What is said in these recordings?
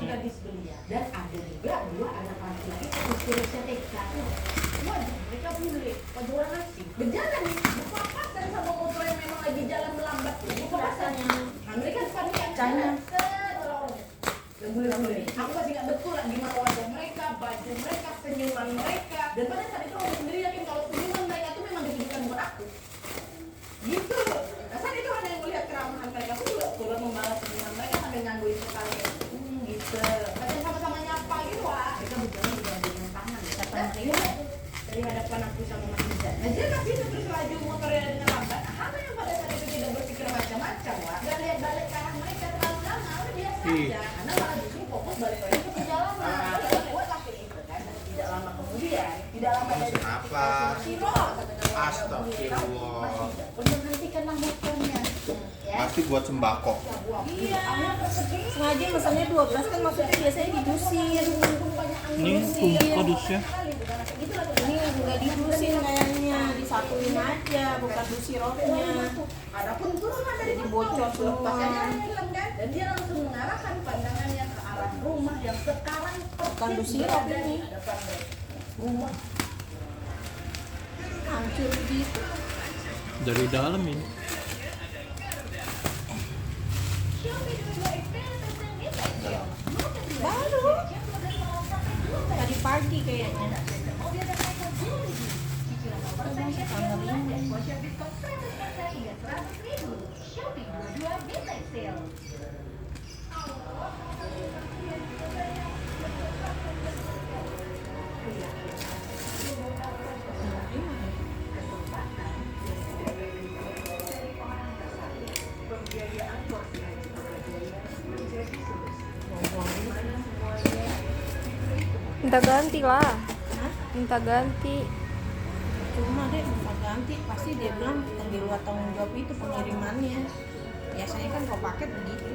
gadis belia dan ada juga 2 anak laki-laki usia TK. Waduh, mereka bule, orang asing. Berjalan nih, buka papasan sama motor yang memang lagi jalan melambat. Buka papasannya. Nah, mereka panik yang jalan. Orang-orangnya. Bule-bule. Aku masih ingat betul lah gimana wajah mereka, baju mereka, senyuman mereka. Dan pada saat itu aku sendiri yakin kalau senyuman mereka itu memang ditujukan buat aku. Gitu. Nah, saat itu ada yang melihat keramahan mereka. Aku juga turut membalas senyuman mereka sambil ngangguin sekali. Gitu. Kadang sama-sama nyapa gitu, Wak. Mereka berjalan dengan tangan. Kata mereka dari hadapan aku sama Mas Iza. Nah, dia kasih itu terus laju motornya dengan lambat. Nah, Hana yang pada saat itu tidak berpikir macam-macam, Wak. Gak lihat balik ke arah mereka terlalu lama. Udah biasa aja. Hana malah justru fokus balik lagi ke perjalanan. Lewat laki itu kan. Dan tidak lama kemudian, tidak lama dari apa? Astagfirullah. Menghentikanlah motornya. Ya. Pasti buat sembako. Iya. Sengaja pesannya 12 kan maksudnya biasanya didusin. Ini tumpah dusnya. Ini enggak didusin kayaknya, disatuin aja, bukan dusi rotnya. Adapun turunlah dari Jadi bocor semua. Dan dia langsung mengarahkan pandangannya ke arah rumah yang sekarang Bukan dusi rot ini. Rumah Hancur gitu. Dari dalam ini. Baru. Tadi pagi kayaknya. Minta ganti lah. Minta ganti. Cuma deh minta ganti, pasti dia bilang di luar tanggung jawab itu pengirimannya. Biasanya kan kalau paket begitu.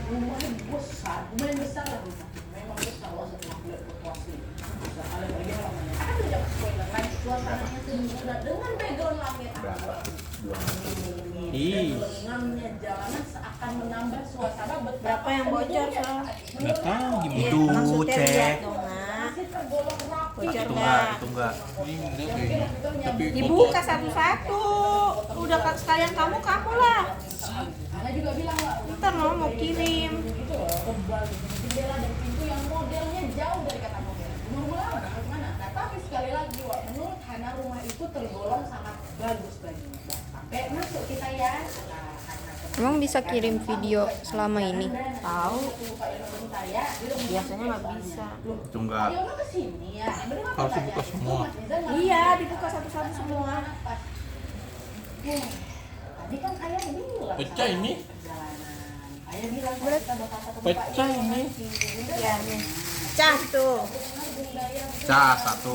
rumahnya besar, lumayan besar lah rumah. Memang besar loh setelah lihat foto asli. Besar kali lagi halamannya. Akan tidak spoiler lagi suasananya sempurna dengan background langit abu. Lengannya jalanan seakan menambah suasana betapa. Berapa yang bocor so? Nggak tahu gimana. Iya, Itu, maksudnya Cek. lihat dong, Nak. Masih tergolong rapi. Bocor Itu nggak? enggak. Ini enggak kayaknya. Tapi Dibuka satu-satu. Udah sekalian kamu lah. Ana juga bilang Wak, Ntar no mau kirim. gitu loh, tebal gitu. Jendela dan pintu yang modelnya jauh dari kata model. Rumah lama mana? Nah, tapi sekali lagi Wak, menurut Hana rumah itu tergolong sangat bagus baginya. Sampai masuk kita ya. Emang bisa kirim video selama ini? Tahu. Biasanya nggak bisa. Itu enggak. harus dibuka semua. Iya, dibuka satu-satu semua. Tadi kan ayah bilang. Pecah ini. Ayah bilang kita bakal ketemu Pak Pecah Iwan. ini. Ya nih. Cah tuh. Cas 1.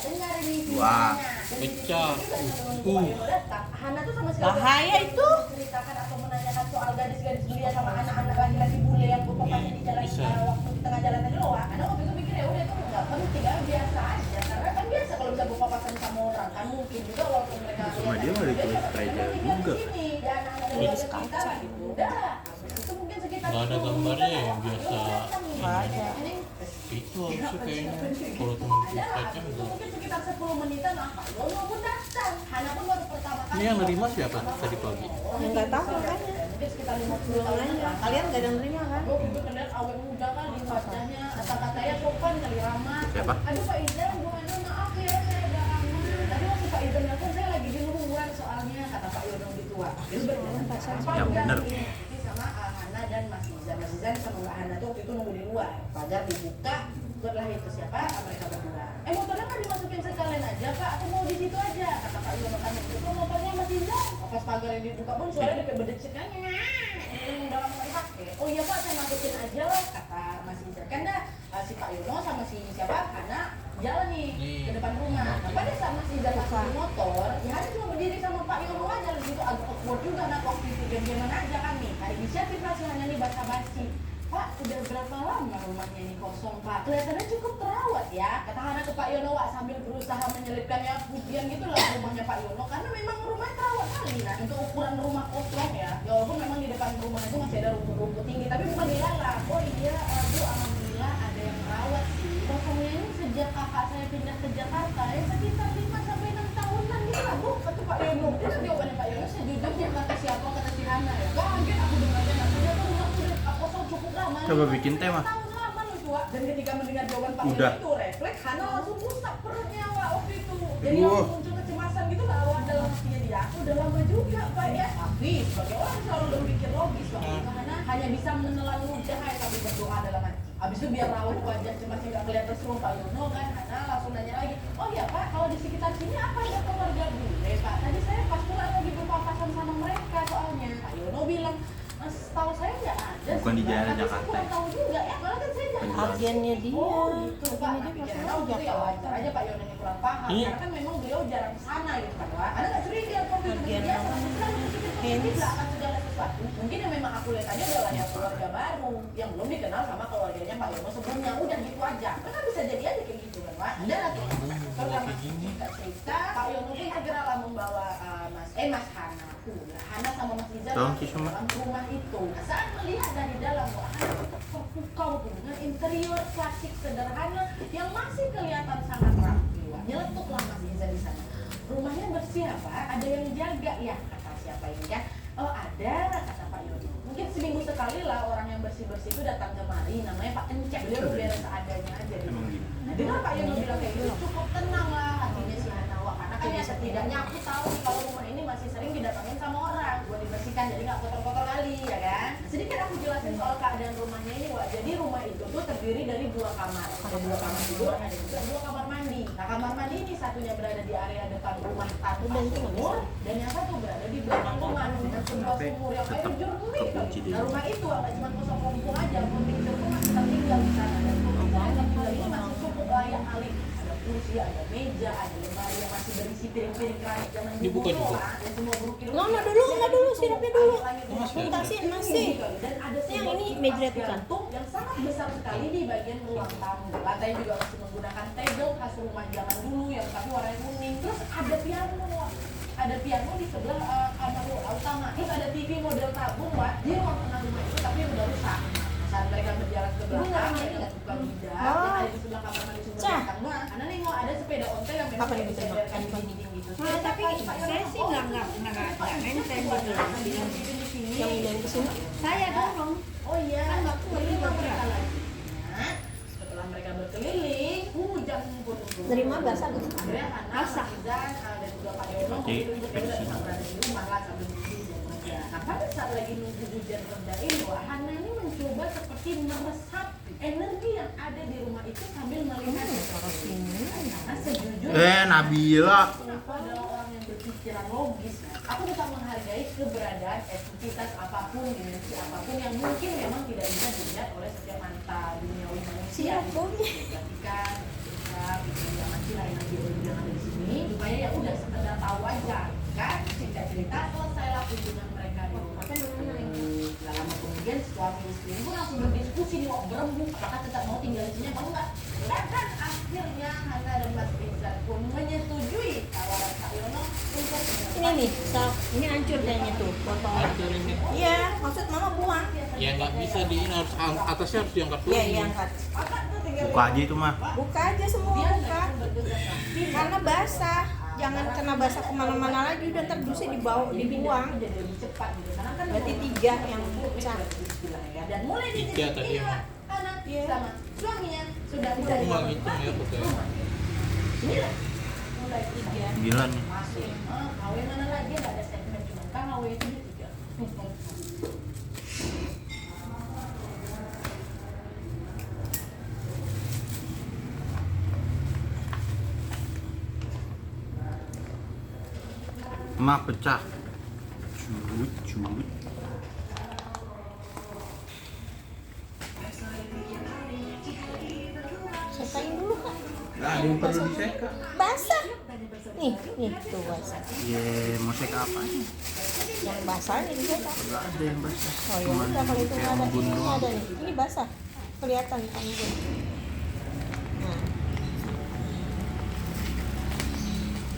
Dengar ini 2. Pecah. Hana tuh sama sekali Bahaya itu. menceritakan atau menanyakan soal gadis-gadis belia sama anak-anak laki-laki bule yang pokoknya di jalan Bisa. waktu di tengah jalan tadi loh. Karena waktu itu mikir ya udah itu nggak penting, kan biasa aja. Karena kan biasa kalau bisa berpapasan sama orang kan mungkin juga walaupun mereka Cuma dia nggak ditulis gereja juga. tulis kaca udah. Itu mungkin sekitar Nggak ada gambarnya yang biasa. Nggak ada. Itu harusnya kayaknya kalau teman kita kan itu mungkin sekitar 10 menitan apa lo pun datang. Hana pun baru pertama kali. ini yang nerima siapa tadi pagi? Nggak tahu makanya. Mungkin sekitar 50 tahun Makanya. Kalian nggak ada nerima kan? Gue gitu kenal awet muda kan di wajahnya, kata-katanya sopan kali ramah. Siapa? Aduh Pak Izan, Bu Hana maaf ya saya ada aman. Tadi waktu Pak Izan nelfon saya lagi di luar soalnya kata Pak Yonong gitu Wak. Itu berjalan Yang bener. sama Hana dan Mas Izan. Mas Izan sama Mbak Hana tuh waktu itu nunggu di luar. Pagar dibuka, setelah itu siapa? Mereka berdua. Motornya kan dimasukin sekalian aja Pak, aku mau di situ aja. Kata Pak Yonong kan itu motornya Mas Izan. Pas pagar yang dibuka pun suaranya kayak bedecit kan. Dalam nggak dipakai. Oh iya Pak, saya masukin aja lah kata Mas Izan. Kan dah si Pak Yono sama si siapa Hana jalan nih ke depan rumah. Nah pada saat Mas Izan masuk di motor, ya Hana cuma berdiri sama Pak Yono aja. Gitu agak awkward juga nah waktu itu gimana aja kami. Hari inisiatif lah si Hana nih basa-basi. Pak, udah berapa lama rumahnya ini kosong Pak? Kelihatannya cukup terawat ya. Kata Hana ke Pak Yono Wak sambil berusaha menyelipkannya pujian gitu lah rumahnya Pak Yono. Karena memang rumahnya terawat kali. Nah untuk ukuran rumah kosong ya sejak kakak saya pindah ke Jakarta ya sekitar 5 sampai 6 tahunan gitu lah Bu, kata Pak Yono. Itu jawabannya Pak Yono sejujurnya kata siapa, kata si Hana ya. Kaget aku dengarnya, ternyata rumah udah kosong cukup lama. Coba bikin teh, Mah. Tahun lama loh Wak. Dan ketika mendengar jawaban Pak Yono Udah. itu refleks, Hana langsung rusak perutnya Wak waktu itu. Jadi Aduh. langsung muncul kecemasan gitu lah Wak dalam hatinya dia. Udah lama juga Pak ya. Tapi sebagai orang selalu berpikir logis waktu itu Hana hanya bisa menelan ludah ya tapi berdoa dalam hati. Habis itu biar raut wajah cemasnya nggak kelihatan seru Pak Yono kan, Hana langsung nanya lagi, oh ya Pak, kalau di sekitar sini apa ada keluarga bule Pak? Tadi saya pas pulang lagi berpapasan sama mereka soalnya. Pak Yono bilang, setahu saya nggak ada. Bukan di sih, Pak. daerah Tapi saya Jakarta kurang ya? tahu juga ya, malah kan saya nggak tahu. Agennya dia Oh gitu, gitu Pak, agennya dia pikirnya masalah gitu ya Jakarta. wajar aja Pak Yono ini kurang paham. Iya. Karena kan memang beliau jarang kesana gitu kan Pak. Anda nggak curiga waktu itu Agen biasa apa? selalu berpikir Hens. belakang segala sesuatu. Mungkin yang memang aku lihat aja adalah ya keluarga baru yang belum dikenal sama keluarganya Pak Yono sebelumnya. Udah gitu aja. Kan bisa jadi aja kayak gitu kan Pak. Anda nanti setelah cerita Pak Yono pun segeralah membawa Mas Hana pulang. Hana sama Mas Rizal Tolong masuk tisu, ke Mak. dalam rumah itu. Nah, saat melihat dari dalam Wah Hana terpukau tuh dengan interior klasik sederhana yang masih kelihatan sangat rapi. Wah, nyeletuklah Mas Rizal di sana. Rumahnya bersih apa? Ada yang jaga ya kata siapa ini kan? Oh ada kata Pak Yono. Mungkin seminggu sekali lah orang yang bersih-bersih itu datang kemari. Namanya Pak Encek. Beliau beres seadanya aja. Gitu. Emang gitu. Nah, dengar Pak Yono bilang kayak gitu, cukup tenang lah hatinya si Hana Wak. Karena kan ya setidaknya aku tahu nih kalau rumah ini masih sering didatangin sama orang buat dibersihkan, jadi nggak kotor-kotor kali ya kan. Sedikit aku jelasin soal keadaan rumahnya ini Wak. Jadi rumah itu tuh terdiri dari 2 kamar. Ada 2 kamar tidur, ada juga 2 kamar mandi. Nah kamar mandi ini satunya berada di area depan rumah tanpa sumur, dan yang satu berada di belakang rumah dengan sebuah sumur yang air jernih kekunci kali. deh. Nah rumah itu nggak cuma kosong kampung aja, pemiliknya pun masih tinggal di sana. Dan pemiliknya yang tinggal ini masih cukup layak alik. Ada kursi, ada meja, ada lemari yang masih berisi piring-piring keramik zaman dulu. Dibuka juga. Dan semua berukir-ukir. Nggak dulu, sirapnya dulu. Masih ada. Ntasin, nasi. Dan ada Yang sebuah ini kipas meja itu kan? gantung yang sangat besar sekali di bagian ruang tamu. Lantai juga masih menggunakan tegel khas rumah zaman dulu yang tapi warnanya kuning. Terus ada piano. Ada piano di sebelah kamar utama. Terus ada TV model tabung Wak, di ruang tengah rumah itu tapi udah rusak. Saat mereka berjalan ke belakang, mereka nggak buka lidah. Oh. Yang ada di sebelah kamar mandi sumber Cah. belakang mah. Karena nengok ada sepeda ontel yang memang Kapan kayak bisa disedarkan makan di pagi? dinding gitu. Nah, tapi saya sih nggak nenteng gitu. Yang udah di sini. Saya dorong. Oh iya, Kan nggak kuat kelima juga. mereka lagi. Nah, setelah mereka berkeliling, hujan pun turun. Dari mana basah gitu? Akhirnya Hana, Basah. Rizal, dan juga Pak Yono Oke, itu juga fix. bisa berada di rumah lah sambil nunggu hujan reda. Nah, pada saat lagi nunggu hujan reda ini, Wak, Hana ini mencoba seperti meresapi energi yang ada di rumah itu sambil melihat karena sejujurnya Nabila. aku adalah orang yang berpikiran logis. Aku tetap menghargai keberadaan entitas apapun, dimensi apapun yang mungkin memang tidak bisa dilihat oleh setiap mata duniawi manusia. Siapa? Perhatikan, gitu ya masih lain lagi yang ada di sini. Supaya ya udah sekedar tahu aja, kan? Singkat cerita selesailah kunjungan mereka di rumah. Gak lama kemudian suami istri pun langsung berdiskusi nih, mau berembuk apakah tetap mau tinggal di sini apa enggak. Dan kan akhirnya Hana dan Mas Rizal pun menyetujui tawaran Pak Yono untuk Ini nih, Sal. Ini hancur kayaknya tuh, potongnya. Hancur ini. Iya, maksud mama buang. Ya nggak bisa di ini harus atasnya harus diangkat dulu. Iya, iya angkat. Buka aja itu mah. Buka aja semua, buka. Karena basah. Jangan kena basah kemana-mana lagi, udah ntar dusnya dibuang. jadi lebih cepat gitu. Karena kan Berarti 3 yang pecah. dan mulai di 3 tadi inilah emang. Hana Iya. sama suaminya sudah mulai Cuma hitung ya pokoknya. rumah. Inilah mulai 3 Gila nih. masuk KW mana lagi nggak ada segmen cuma KW itu 3. Emak pecah. Cut. Sekain dulu, Kak. Nah, ada yang perlu diseka. Basah. Nih, tuh basah. Ye, mau seka apa nih? Yang basah ini diseka. Gak ada yang basah. Oh ya Cuman udah, kalau itu nggak kayak ada, embun ini doang. ada nih. Ini basah. Kelihatan di tangan. Nah.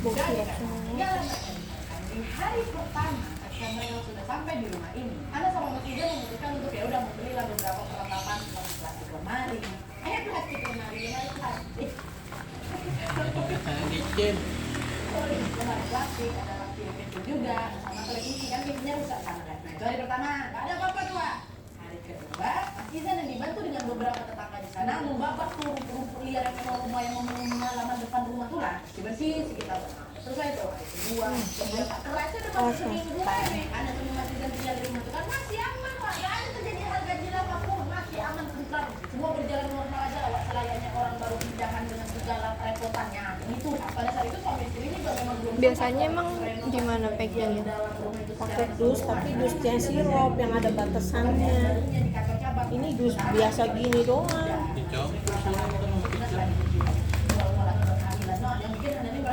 Bukti ya. Di hari pertama ketika mereka sudah sampai di rumah ini, Hana sama Mas Rizal memutuskan untuk ya udah membelilah beberapa perlengkapan seperti plastik lemari, plastik. Jen. Kalau di ada plastik, ada pintu juga, sama televisi kan pintunya rusak sama kan. Nah itu hari pertama, nggak ada apa-apa tuh. Hari kedua, Mas Izan yang dibantu dengan beberapa tetangga di sana membabak tuh rumput liar yang rumah yang memenuhi halaman depan rumah tuh lah, dibersihin sekitar rumah. Selesai tuh hari kedua, kerasnya udah masuk seminggu nih. Ada teman Mas Izan tinggal di rumah tuh kan masih aman Wak, nggak ada terjadi hal ganjil apapun, masih aman tentram, semua berjalan normal aja Wak, selayaknya orang baru pindahan dengan segala kerepotannya. Itu pada saat itu suami istri ini juga memang belum. Biasanya emang gimana pegannya? Pakai dus, tapi dusnya sirup yang ada batasannya. Ini dus biasa gini doang. Kicau. Suruh kita mau kicau.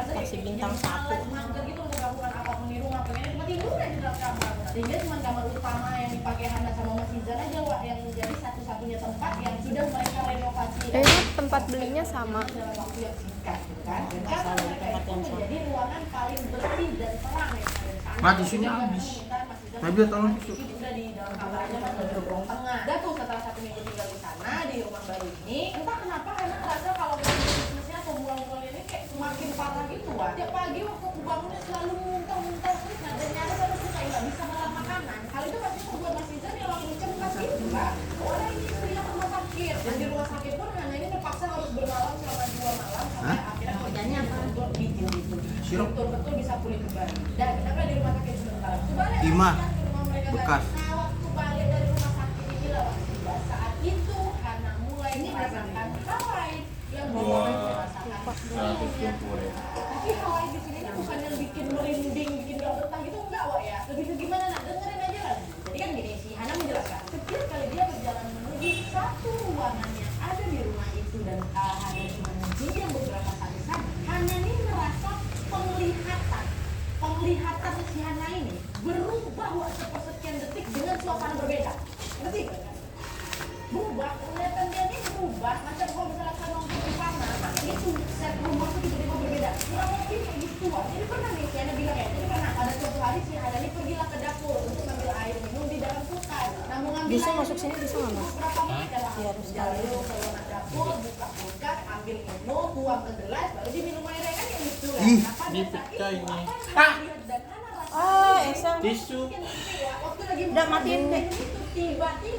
Kasih bintang 1. Sehingga cuma kamar utama yang dipakai Hana sama Mas Izan aja Wak, yang menjadi satu-satunya tempat yang sudah mereka renovasi. Ini tempat belinya sama. Dalam waktu yang singkat, gitu kan? Dan kamar mereka itu menjadi ruangan paling bersih dan terang yang ada di sana. Nah, tisunya habis. Nah, biar tolong tisu. Udah di dalam kamar aja kan udah berong tengah. Udah tuh setelah 1 minggu tinggal di sana di rumah baru ini, entah kenapa Hana ngerasa kalau bisnisnya atau buang-buang ini kayak semakin parah gitu Wak. Tiap pagi waktu aku bangunnya selalu muntah-muntah terus dan nyari sama suka nggak bisa makan makanan. Hal itu pasti membuat Mas Izan yang langsung cemas gitu Mbak. Orang ini istrinya ke rumah sakit dan di rumah sakit pun Hana ini terpaksa harus bermalam selama 2 malam sampai akhirnya kerjanya apa gitu. Sirup. Betul-betul bisa pulih kembali. Dan kita kan di rumah sakit sebentar. Ima. Bekas. Nah, waktu balik dari rumah sakit ini lah Mbak. Saat itu Hana mulai merasakan hawaii yang bawaan merasakan. Tapi hawaii di sini ini bukan yang bikin merinding, bikin gak betah gitu enggak Wak ya. Lebih ke gimana nak dengerin aja lah. Jadi kan gini si Hana menjelaskan. Setiap kali dia berjalan menuju satu ruangan yang ada di rumah itu dan Hana cuma menjinjing beberapa kali saja. Hana ini merasa penglihatan si Hana ini berubah Wak sepersekian detik dengan suasana berbeda. Ngerti gak? Berubah, penglihatan dia ini berubah. Macam kalau misalnya kan nongkrong di sana, itu set rumah tuh tiba-tiba berbeda. Kurang lebih kayak gitu Wak. Jadi pernah nih si Hana bilang ya, jadi pernah pada suatu hari si Hana ini pergilah ke dapur untuk ngambil air minum di dalam kulkas. Nah mau ngambil Bisa air masuk sini bisa nggak Mas? berapa menit dalam harus jalan ke ruang dapur, buka kulkas, ambil minum, tuang ke gelas, baru diminum airnya kan yang gitu ya. Nah, pada Ini saat pecah itu, ini. apa yang Hana lihat dan Hana rasakan Oh, Esa. Tisu. waktu lagi Udah matiin deh. itu tiba-tiba